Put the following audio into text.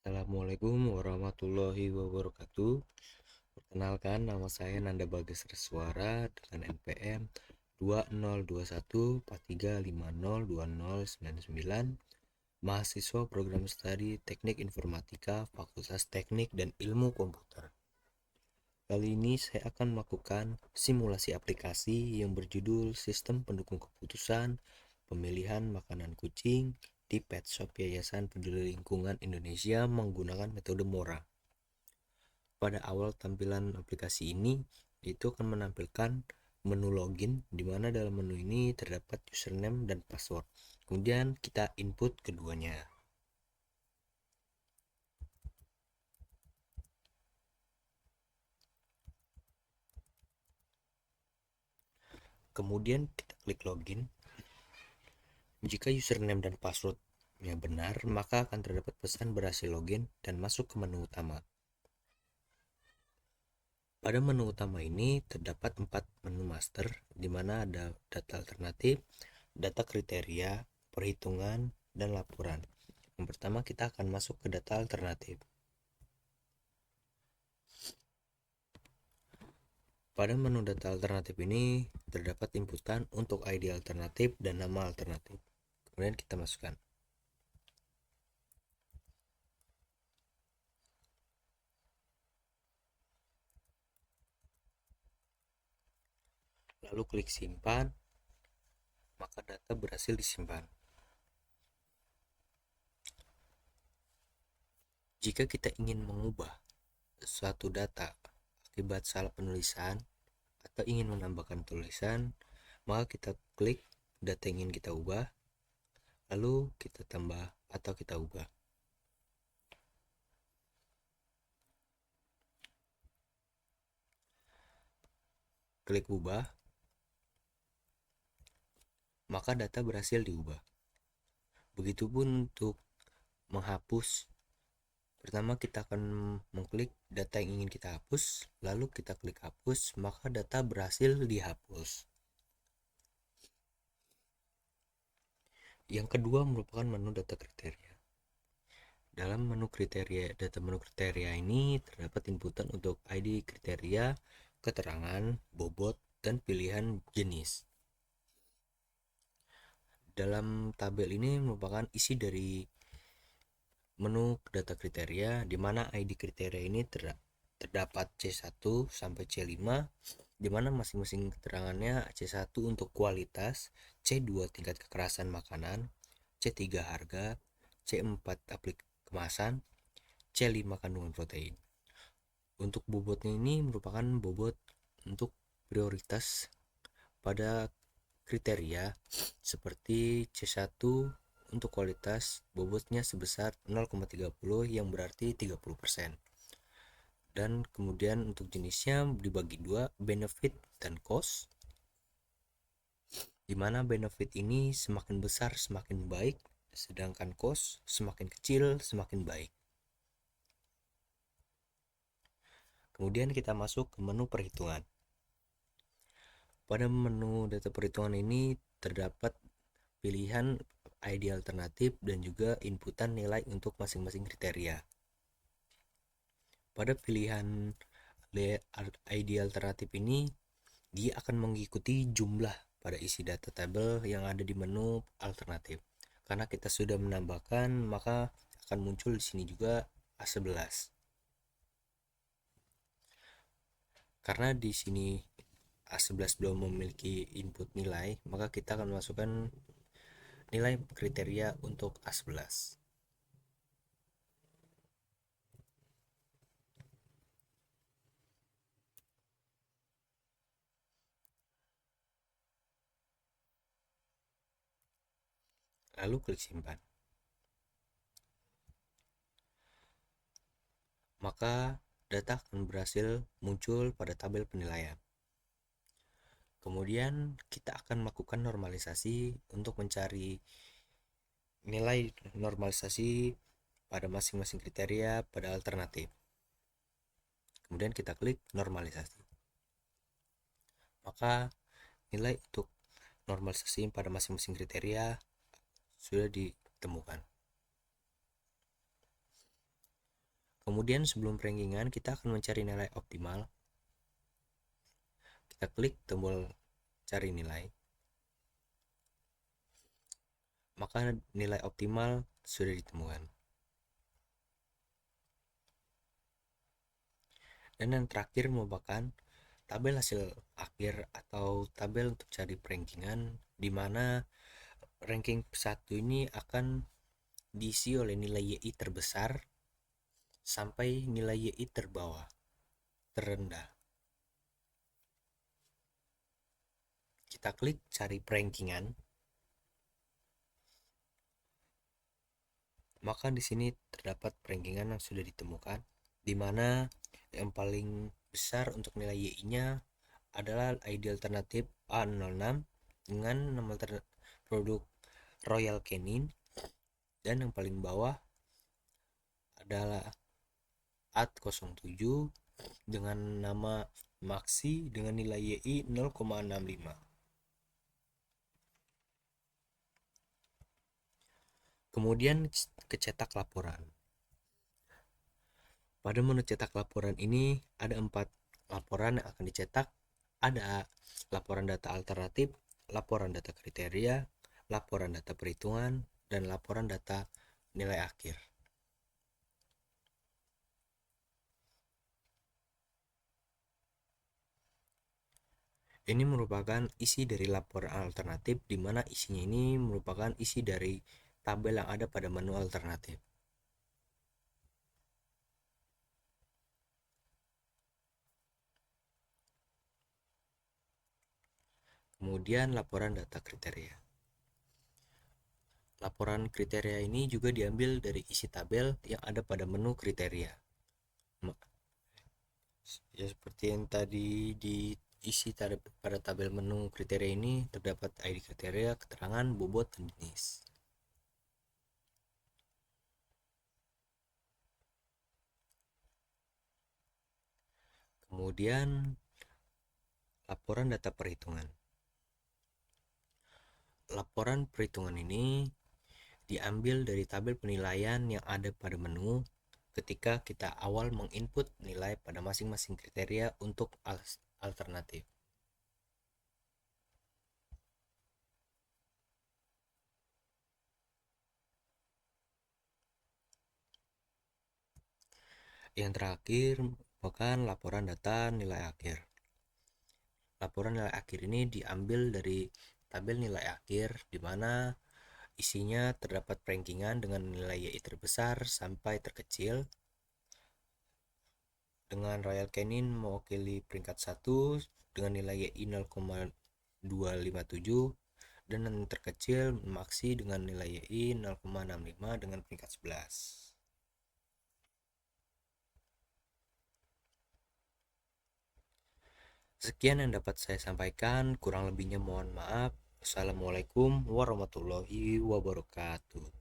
Assalamualaikum warahmatullahi wabarakatuh. Perkenalkan, nama saya Nanda Bagas Reswara dengan NPM 202143502099, mahasiswa program studi Teknik Informatika Fakultas Teknik dan Ilmu Komputer. Kali ini saya akan melakukan simulasi aplikasi yang berjudul Sistem Pendukung Keputusan Pemilihan Makanan Kucing di Pet Shop Yayasan Peduli Lingkungan Indonesia menggunakan metode Mora. Pada awal tampilan aplikasi ini, itu akan menampilkan menu login, di mana dalam menu ini terdapat username dan password. Kemudian kita input keduanya. Kemudian kita klik login. Jika username dan passwordnya benar, maka akan terdapat pesan berhasil login dan masuk ke menu utama. Pada menu utama ini terdapat 4 menu master, di mana ada data alternatif, data kriteria, perhitungan, dan laporan. Yang pertama kita akan masuk ke data alternatif. Pada menu data alternatif ini terdapat inputan untuk ID alternatif dan nama alternatif. Kemudian kita masukkan. Lalu klik simpan, maka data berhasil disimpan. Jika kita ingin mengubah suatu data akibat salah penulisan atau ingin menambahkan tulisan, maka kita klik data yang ingin kita ubah, lalu kita tambah atau kita ubah. Klik ubah, maka data berhasil diubah. Begitupun untuk menghapus. Pertama kita akan mengklik data yang ingin kita hapus, lalu kita klik hapus, maka data berhasil dihapus. Yang kedua merupakan menu data kriteria. Dalam menu kriteria ini terdapat inputan untuk ID kriteria, keterangan, bobot, dan pilihan jenis. Dalam tabel ini merupakan isi dari menu data kriteria, di mana ID kriteria ini terdapat C1 sampai C5, di mana masing-masing keterangannya C1 untuk kualitas, C2 tingkat kekerasan makanan, C3 harga, C4 kemasan, C5 kandungan protein. Untuk bobotnya ini merupakan bobot untuk prioritas pada kriteria seperti C1 untuk kualitas bobotnya sebesar 0,30 yang berarti 30%. Dan kemudian untuk jenisnya dibagi dua, benefit dan cost, di mana benefit ini semakin besar semakin baik, sedangkan cost semakin kecil semakin baik. Kemudian kita masuk ke menu perhitungan. Pada menu data perhitungan ini terdapat pilihan ID alternatif dan juga inputan nilai untuk masing-masing kriteria. Pada pilihan ID alternatif ini, dia akan mengikuti jumlah pada isi data tabel yang ada di menu alternatif. Karena kita sudah menambahkan, maka akan muncul di sini juga A11. Karena di sini A11 belum memiliki input nilai, maka kita akan masukkan nilai kriteria untuk A11. Lalu klik simpan. Maka data akan berhasil muncul pada tabel penilaian. Kemudian kita akan melakukan normalisasi untuk mencari nilai normalisasi pada masing-masing kriteria pada alternatif. Kemudian kita klik normalisasi. Maka nilai untuk normalisasi pada masing-masing kriteria sudah ditemukan. Kemudian sebelum rankingan kita akan mencari nilai optimal. Kita klik tombol cari nilai. Maka nilai optimal sudah ditemukan. Dan yang terakhir merupakan tabel hasil akhir atau tabel untuk cari rankingan, di mana ranking 1 ini akan diisi oleh nilai YI terbesar sampai nilai YI terbawah, terendah. Kita klik cari rankingan. Maka di sini terdapat rankingan yang sudah ditemukan, di mana yang paling besar untuk nilai YI-nya adalah ID alternatif A06 dengan nama produk Royal Canin, dan yang paling bawah adalah AT07 dengan nama Maxi dengan nilai YI 0,65. Kemudian kecetak laporan. Pada menu cetak laporan ini ada 4 laporan yang akan dicetak. Ada laporan data alternatif, laporan data kriteria, laporan data perhitungan, dan laporan data nilai akhir. Ini merupakan isi dari laporan alternatif, di mana isinya ini merupakan isi dari tabel yang ada pada menu alternatif. Kemudian laporan data kriteria. Laporan kriteria ini juga diambil dari isi tabel yang ada pada menu kriteria. Ya, seperti yang tadi diisi pada tabel menu kriteria ini terdapat ID kriteria, keterangan, bobot, dan jenis. Kemudian laporan data perhitungan. Laporan perhitungan ini diambil dari tabel penilaian yang ada pada menu ketika kita awal menginput nilai pada masing-masing kriteria untuk alternatif. Yang terakhir merupakan laporan data nilai akhir. Laporan nilai akhir ini diambil dari tabel nilai akhir, di mana isinya terdapat rankingan dengan nilai YI terbesar sampai terkecil, dengan Royal Canin mewakili peringkat 1 dengan nilai YI 0,257, dan yang terkecil Maxi dengan nilai YI 0,65 dengan peringkat 11. Sekian yang dapat saya sampaikan, kurang lebihnya mohon maaf. Assalamualaikum warahmatullahi wabarakatuh.